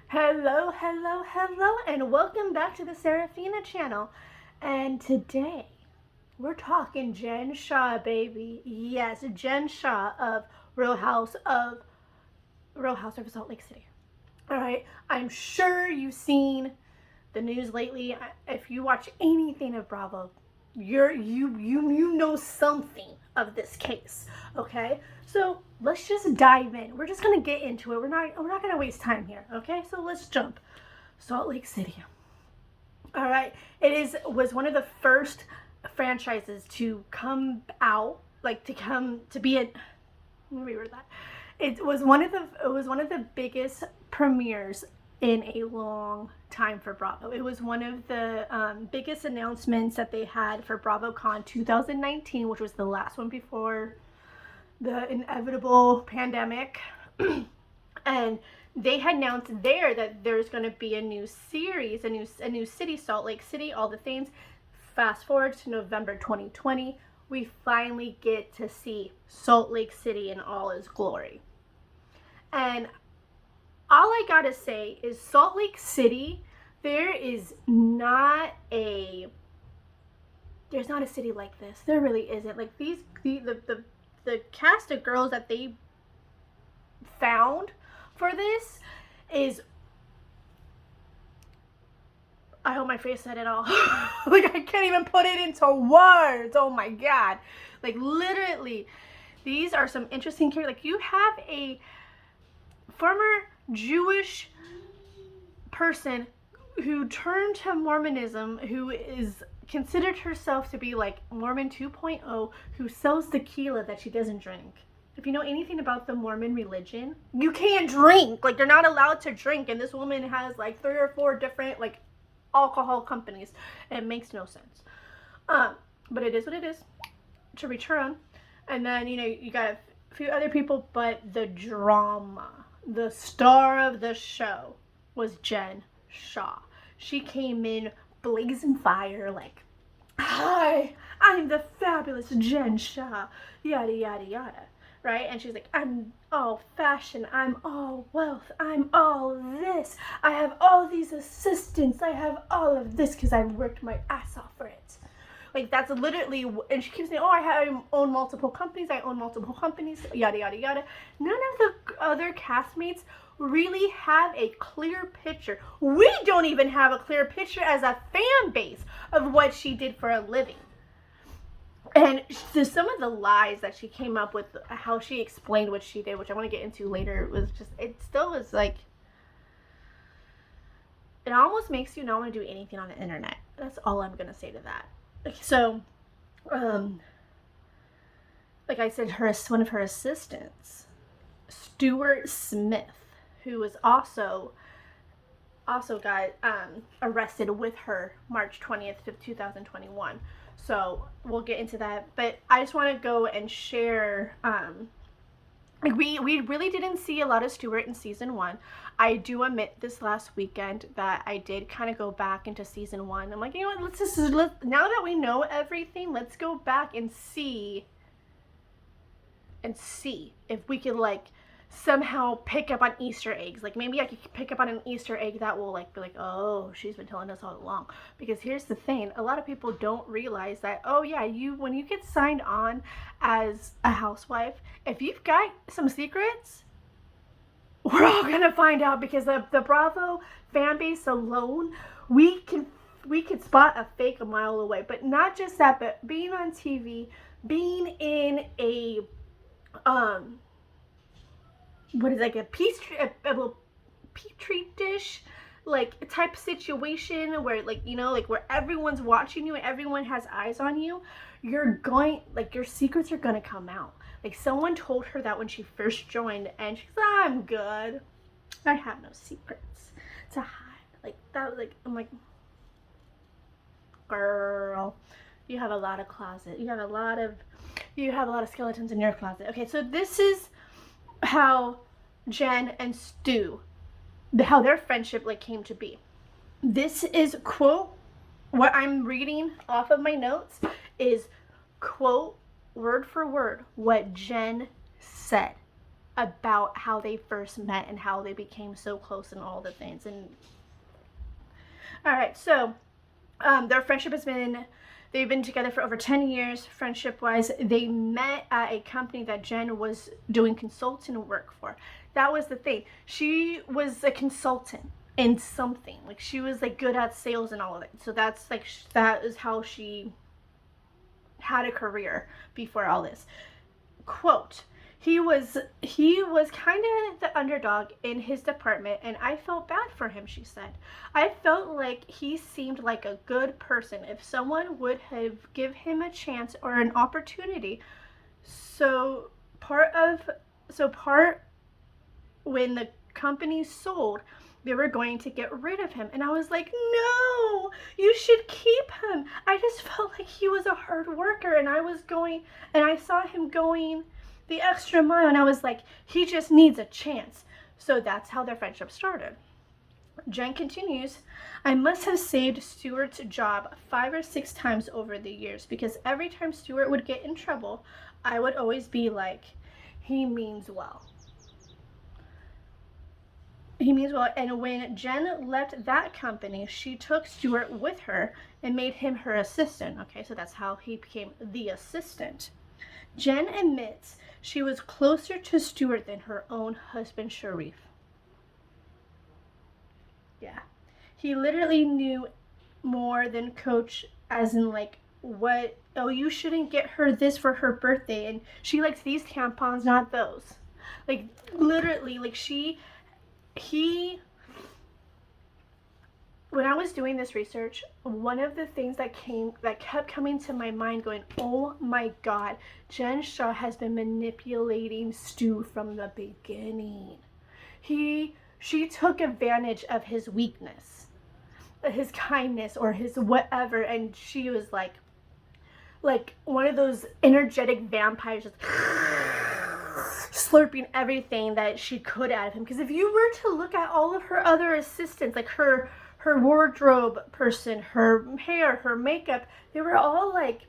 Hello, hello, hello, and welcome back to the Serafina channel. And today we're talking Jen Shah, baby. Yes, Jen Shah of Real House of Salt Lake City. All right, I'm sure you've seen the news lately. If you watch anything of Bravo, you know something of this case. Okay, so let's just dive in. We're just gonna get into it. We're not gonna waste time here. Okay, so let's jump. Salt Lake City. All right, was one of the first franchises to come out, like to come to be a. Let me reword that. It was one of the biggest premieres in a long time for Bravo. It was one of the biggest announcements that they had for BravoCon 2019, which was the last one before the inevitable pandemic. And they had announced there that there's going to be a new series, a new city, Salt Lake City, all the things. Fast forward to November 2020, we finally get to see Salt Lake City in all its glory. And all I gotta say is Salt Lake City, there's not a city like this. There really isn't. Like the cast of girls that they found for this is, I hope my face said it all. Like, I can't even put it into words. Oh my God. Like, literally, these are some interesting characters. Like, you have a former Jewish person who turned to Mormonism, who is considered herself to be like Mormon 2.0, who sells tequila that she doesn't drink. If you know anything about the Mormon religion, you can't drink. Like, they're not allowed to drink. And this woman has like 3 or 4 different like alcohol companies. It makes no sense. But it is what it is. To return. And then, you got a few other people, but the drama, the star of the show was Jen Shah. She came in blazing fire, like, "Hi, I'm the fabulous Jen Shah," yada, yada, yada. Right? And she's like, "I'm all fashion, I'm all wealth, I'm all this. I have all these assistants, I have all of this because I've worked my ass off for it." Like, that's literally, and she keeps saying, "Oh, I own multiple companies, yada, yada, yada." None of the other castmates really have a clear picture. We don't even have a clear picture as a fan base of what she did for a living. And some of the lies that she came up with, how she explained what she did, which I want to get into later, was just, it still is like, it almost makes you not want to do anything on the internet. That's all I'm going to say to that. So, like I said, one of her assistants, Stuart Smith, who was also got arrested with her March 20th of 2021. So we'll get into that. But I just want to go and share. Like, we really didn't see a lot of Stuart in season 1. I do admit this last weekend that I did kind of go back into season 1. I'm like, you know what? Now that we know everything, let's go back and see if we can like somehow pick up on Easter eggs. Like, maybe I could pick up on an Easter egg that will like be like, "Oh, she's been telling us all along." Because here's the thing, a lot of people don't realize that, oh yeah, when you get signed on as a housewife, if you've got some secrets, we're all gonna find out, because the Bravo fan base alone, we could spot a fake a mile away. But not just that, but being on TV, being in a what is, like, a petri dish like type situation, where, like, like, where everyone's watching you and everyone has eyes on you, your secrets are gonna come out. Like, someone told her that when she first joined, and she's like, "I'm good, I have no secrets to hide." Like, that was like, I'm like, girl, you have a lot of closet, you have a lot of skeletons in your closet. Okay, so this is how Jen and Stu, how their friendship like came to be. This is quote, what I'm reading off of my notes is quote, word for word, what Jen said. about how they first met and how they became so close and all the things. And all right, so their friendship has been, they've been together for over 10 years, friendship wise. They met at a company that Jen was doing consultant work for. That was the thing. She was a consultant in something. Like, she was like good at sales and all of it. So that's like, that is how she had a career before all this. Quote, he was kind of the underdog in his department, and I felt bad for him, she said. I felt like he seemed like a good person. If someone would have give him a chance or an opportunity. So part when the company sold, they were going to get rid of him. And I was like, no, you should keep him. I just felt like he was a hard worker, and I saw him going the extra mile, and I was like, he just needs a chance. So that's how their friendship started. Jen continues, I must have saved Stuart's job 5 or 6 times over the years, because every time Stuart would get in trouble, I would always be like, he means well. He means well. And when Jen left that company, she took Stuart with her and made him her assistant. Okay, so that's how he became the assistant. Jen admits she was closer to Stuart than her own husband, Sharif. Yeah. He literally knew more than Coach, as in like, what, oh, you shouldn't get her this for her birthday, and she likes these tampons, not those. Like, literally, like, when I was doing this research, one of the things that kept coming to my mind going, oh my God, Jen Shah has been manipulating Stu from the beginning. She took advantage of his weakness, his kindness, or his whatever, and she was like one of those energetic vampires, just slurping everything that she could out of him. Because if you were to look at all of her other assistants, like her wardrobe person, her hair, her makeup, they were all like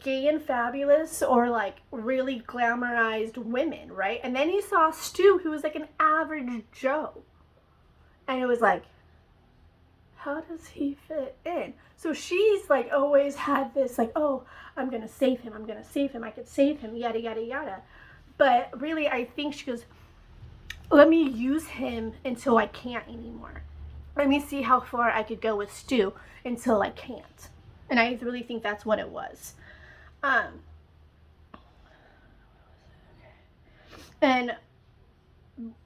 gay and fabulous, or like really glamorized women, right? And then you saw Stu, who was like an average Joe, and it was like, how does he fit in? So she's like always had this like, oh, I'm gonna save him, I could save him, yada yada yada. But really, I think she goes, let me use him until I can't anymore. Let me see how far I could go with Stu until I can't. And I really think that's what it was. And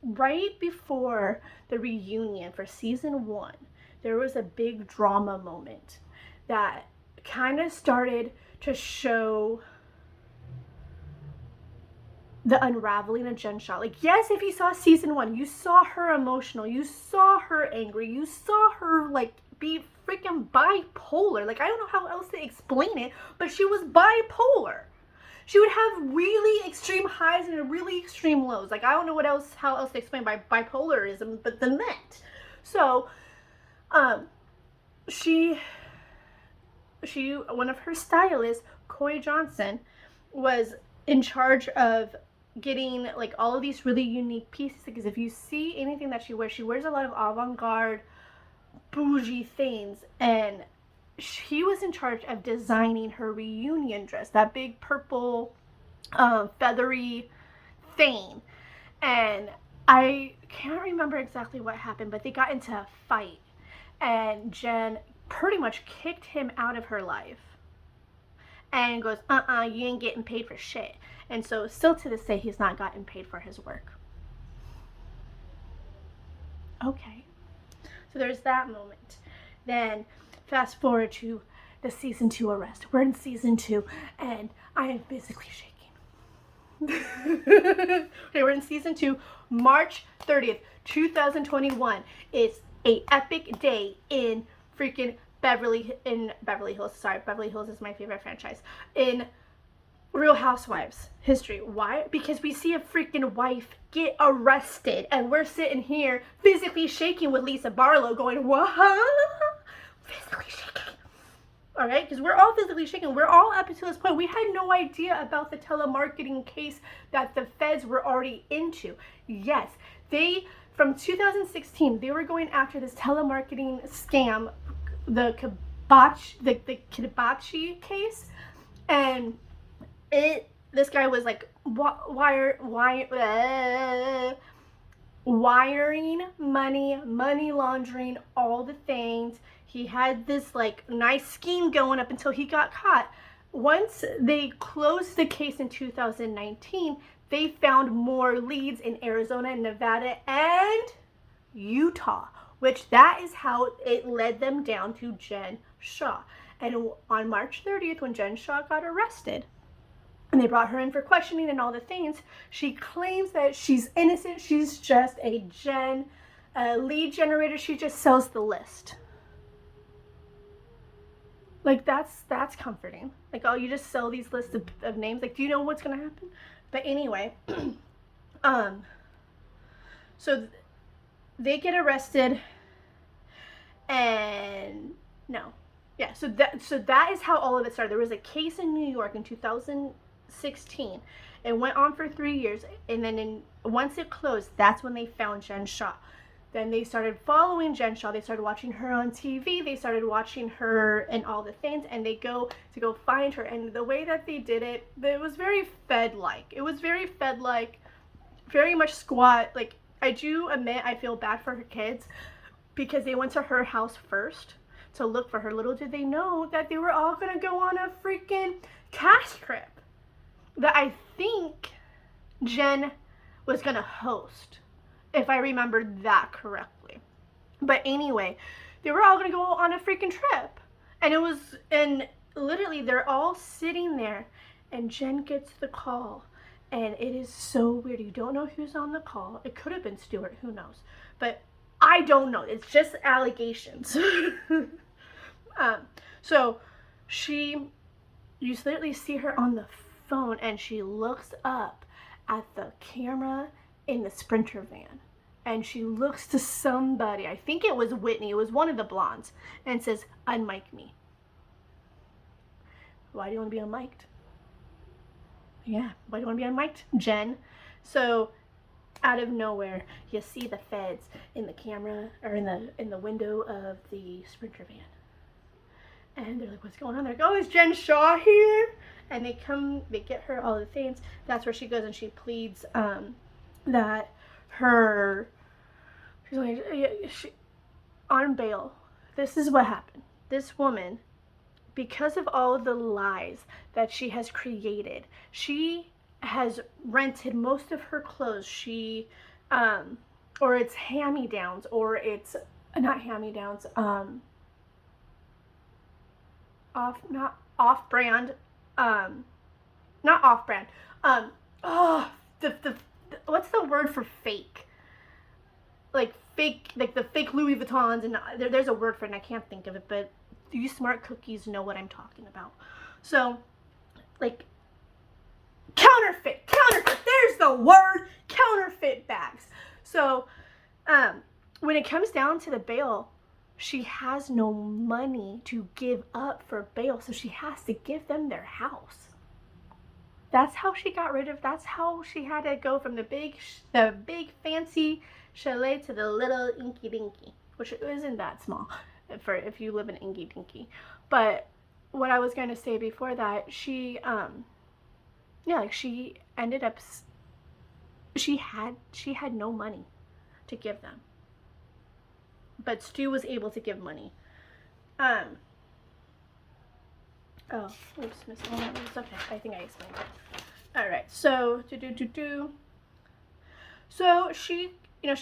right before the reunion for season 1, there was a big drama moment that kind of started to show the unraveling of Jen Shah. Like, yes, if you saw season 1, you saw her emotional, you saw her angry, you saw her like be freaking bipolar. Like, I don't know how else to explain it, but she was bipolar. She would have really extreme highs and really extreme lows. Like, I don't know how else to explain bipolarism, but than that. So, she, one of her stylists, Coy Johnson, was in charge of getting like all of these really unique pieces, because if you see anything that she wears a lot of avant-garde bougie things, and he was in charge of designing her reunion dress, that big purple feathery thing. And I can't remember exactly what happened, but they got into a fight, and Jen pretty much kicked him out of her life and goes, you ain't getting paid for shit. And so still to this day, he's not gotten paid for his work. Okay. So there's that moment. Then fast forward to the season 2 arrest. We're in season 2, and I am physically shaking. Okay, we're in season 2, March 30th, 2021. It's a epic day in freaking Beverly Hills. Sorry, Beverly Hills is my favorite franchise. In Real Housewives history. Why? Because we see a freaking wife get arrested, and we're sitting here physically shaking with Lisa Barlow going, what? Physically shaking. All right, because we're all physically shaken. We're all up until this point. We had no idea about the telemarketing case that the feds were already into. Yes, from 2016, they were going after this telemarketing scam, the Kibachi case, and this guy was like wiring money laundering, all the things. He had this like nice scheme going up until he got caught. Once they closed the case in 2019, they found more leads in Arizona, Nevada, and Utah, which that is how it led them down to Jen Shah. And on March 30th, when Jen Shah got arrested, and they brought her in for questioning and all the things, she claims that she's innocent. She's just a lead generator. She just sells the list. Like, that's comforting. Like, oh, you just sell these lists of names. Like, do you know what's going to happen? But anyway, so they get arrested, and so that is how all of it started. There was a case in New York in 2016. It went on for 3 years, and then once it closed, that's when they found Jen Shah. Then they started following Jen Shah. They started watching her on TV. They started watching her and all the things, and they go find her. And the way that they did it, it was very Fed-like. It was very Fed-like, very much squat. Like, I do admit I feel bad for her kids because they went to her house first to look for her. Little did they know that they were all going to go on a freaking cash trip that I think Jen was going to host, if I remembered that correctly. But anyway, they were all going to go on a freaking trip. And literally they're all sitting there, and Jen gets the call. And it is so weird. You don't know who's on the call. It could have been Stuart, who knows. But I don't know. It's just allegations. So you literally see her on the phone, and she looks up at the camera in the Sprinter van, and she looks to somebody, I think it was Whitney, it was one of the blondes, and says, "Unmic me." Why do you want to be unmiked? Yeah, why do you want to be unmiked, Jen? So out of nowhere, you see the feds in the camera, or in the window of the Sprinter van. And they're like, "What's going on?" They're like, "Oh, is Jen Shah here?" And they get her all the things. That's where she goes, and she pleads that she's on bail. This is what happened. This woman, because of all the lies that she has created, she has rented most of her clothes. She, or it's hand-me-downs, or it's not hand-me-downs, off-brand, not off-brand, what's the word for fake? Like fake, like the fake Louis Vuittons, and there's a word for it, and I can't think of it, but you smart cookies know what I'm talking about. So, like, counterfeit, there's the word, counterfeit bags. So, when it comes down to the bail, she has no money to give up for bail, so she has to give them their house. That's how she that's how she had to go from the big fancy chalet to the little inky dinky, which isn't that small for if you live in inky dinky. But what I was going to say before that, she she ended up, she had no money to give them, but Stu was able to give money. Oh, oops, missed all that. It's okay. I think I explained it. All right. So So she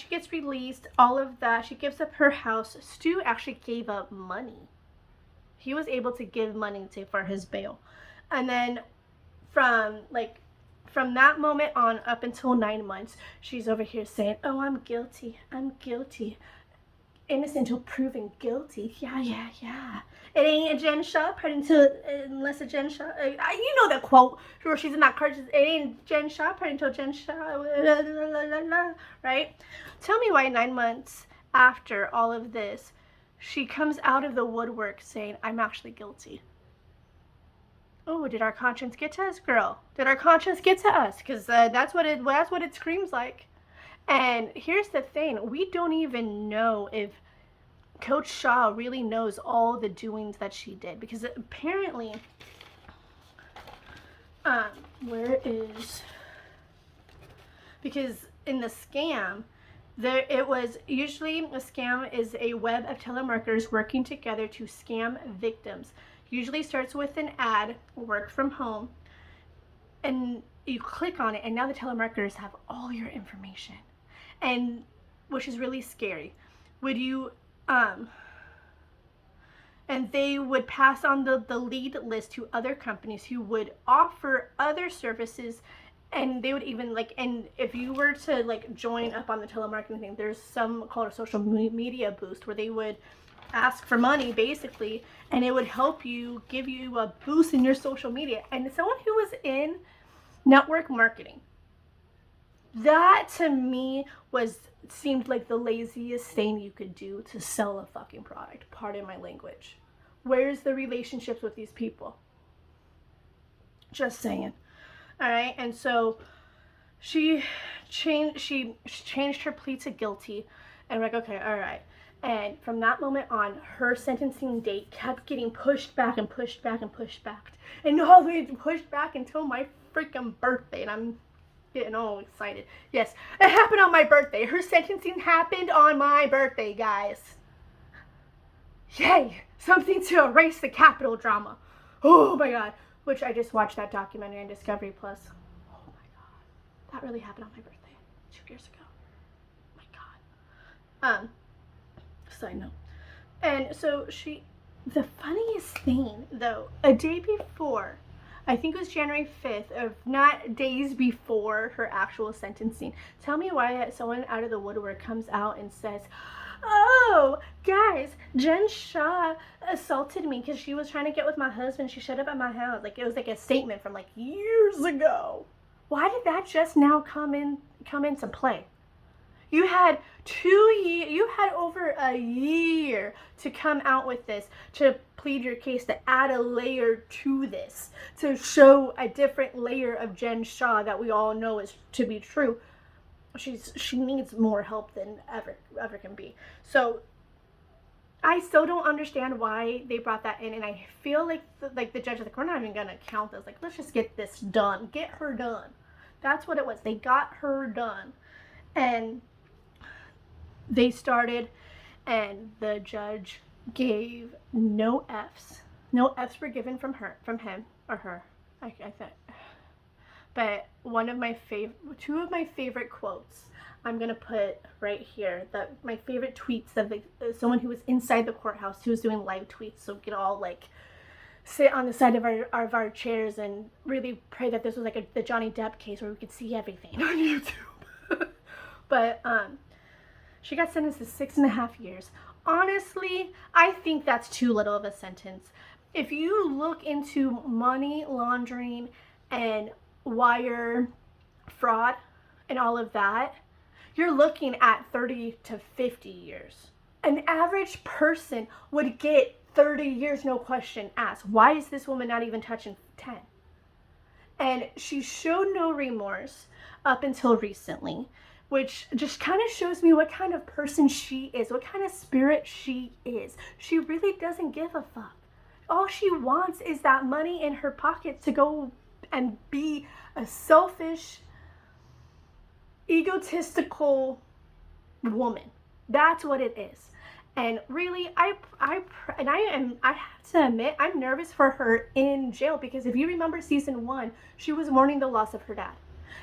gets released. All of that. She gives up her house. Stu actually gave up money. He was able to give money for his bail, and then from that moment on up until 9 months, she's over here saying, "Oh, I'm guilty. Innocent until proven guilty." Yeah. It ain't a Jen Shah party unless a Jen Shah. You know that quote where she's in that car. It ain't Jen Shah party until Jen Shah. Right? Tell me why 9 months after all of this, she comes out of the woodwork saying, I'm actually guilty. Oh, did our conscience get to us, girl? Did our conscience get to us? Because that's what it screams like. And here's the thing. We don't even know if Coach Shah really knows all the doings that she did. Because apparently, where is... Because in the scam, it was usually a scam is a web of telemarketers working together to scam victims. Usually starts with an ad, work from home, and you click on it, and now the telemarketers have all your information, and which is really scary. Would you and they would pass on the lead list to other companies who would offer other services. And they would even and if you were to join up on the telemarketing thing, there's some called a social media boost where they would ask for money basically, and it would help you, give you a boost in your social media. And someone who was in network marketing, that to me seemed like the laziest thing you could do to sell a fucking product. Pardon my language. Where's the relationships with these people? Just saying. All right, and so she changed her plea to guilty, and we're like, okay, all right. And from that moment on, her sentencing date kept getting pushed back and pushed back and pushed back, and all the way pushed back until my freaking birthday. And I'm getting all excited. Yes, it happened on my birthday. Her sentencing happened on my birthday, guys. Yay! Something to erase the Capitol drama. Oh my god. Which I just watched that documentary on Discovery Plus. Oh my god. That really happened on my birthday 2 years ago. Oh my god. Side note. And so the funniest thing though, a day before, I think it was January 5th, of not days before her actual sentencing. Tell me why someone out of the woodwork comes out and says, oh, guys, Jen Shah assaulted me because she was trying to get with my husband. She showed up at my house. It was a statement from years ago. Why did that just now come into play? You had 2 years, you had over a year to come out with this, to plead your case, to add a layer to this, to show a different layer of Jen Shah that we all know is to be true. She needs more help than ever can be. So I still don't understand why they brought that in, and I feel like the judge was we're not even gonna count this. Let's just get this done. Get her done. That's what it was. They got her done, and they started, and the judge gave no Fs. No Fs were given from him or her. I think. But two of my favorite quotes, I'm going to put right here, that my favorite tweets of someone who was inside the courthouse, who was doing live tweets, so we could all sit on the side of our chairs and really pray that this was the Johnny Depp case where we could see everything on YouTube. But she got sentenced to 6.5 years. Honestly, I think that's too little of a sentence. If you look into money laundering and wire fraud and all of that, you're looking at 30 to 50 years. An average person would get 30 years, no question asked. Why is this woman not even touching 10? And she showed no remorse up until recently, which just kind of shows me what kind of person she is, what kind of spirit she is. She really doesn't give a fuck. All she wants is that money in her pocket to go and be a selfish, egotistical woman. That's what it is. And really, I have to admit, I'm nervous for her in jail, because if you remember season 1, she was mourning the loss of her dad.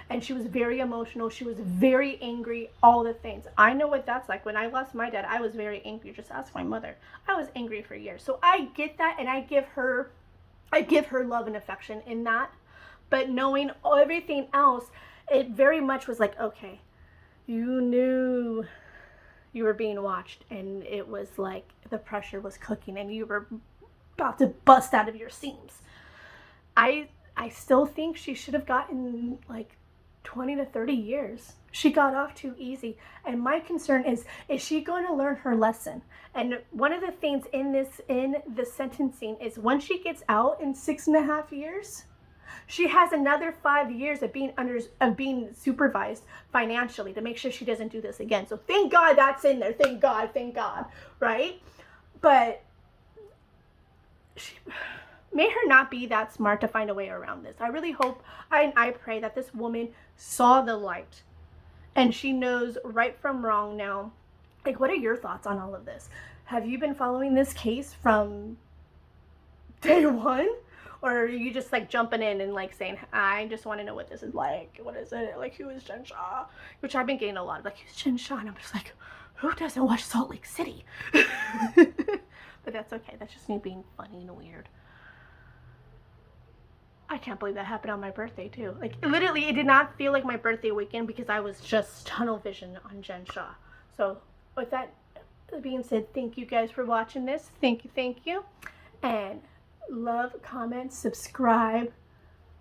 And she was very emotional. She was very angry, all the things. I know what that's like. When I lost my dad, I was very angry. Just ask my mother. I was angry for years. So I get that, and I give her love and affection in that. But knowing everything else, it very much was okay, you knew you were being watched, and it was the pressure was cooking, and you were about to bust out of your seams. I still think she should have gotten 20 to 30 years. She got off too easy. And my concern is she going to learn her lesson? And one of the things in the sentencing is when she gets out in 6.5 years, she has another 5 years of being supervised financially to make sure she doesn't do this again. So thank God that's in there. Thank God, right? But may her not be that smart to find a way around this. I really hope, I pray that this woman saw the light and she knows right from wrong now. Like, what are your thoughts on all of this? Have you been following this case from day one? Or are you just like jumping in and like saying, I just want to know what this is like. What is it? Like, who is Jen Shah? Which I've been getting a lot of, like, who's Jen Shah? And I'm just like, who doesn't watch Salt Lake City? But that's okay. That's just me being funny and weird. I can't believe that happened on my birthday too. Like, literally, it did not feel like my birthday weekend because I was just tunnel vision on Jen Shah. So with that being said, thank you guys for watching this. Thank you. And love, comment, subscribe,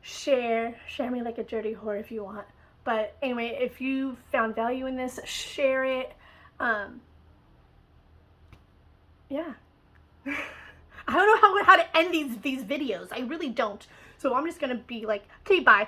share me like a dirty whore if you want. But anyway, if you found value in this, share it. Yeah. I don't know how to end these videos. I really don't. So I'm just gonna be like, okay, bye.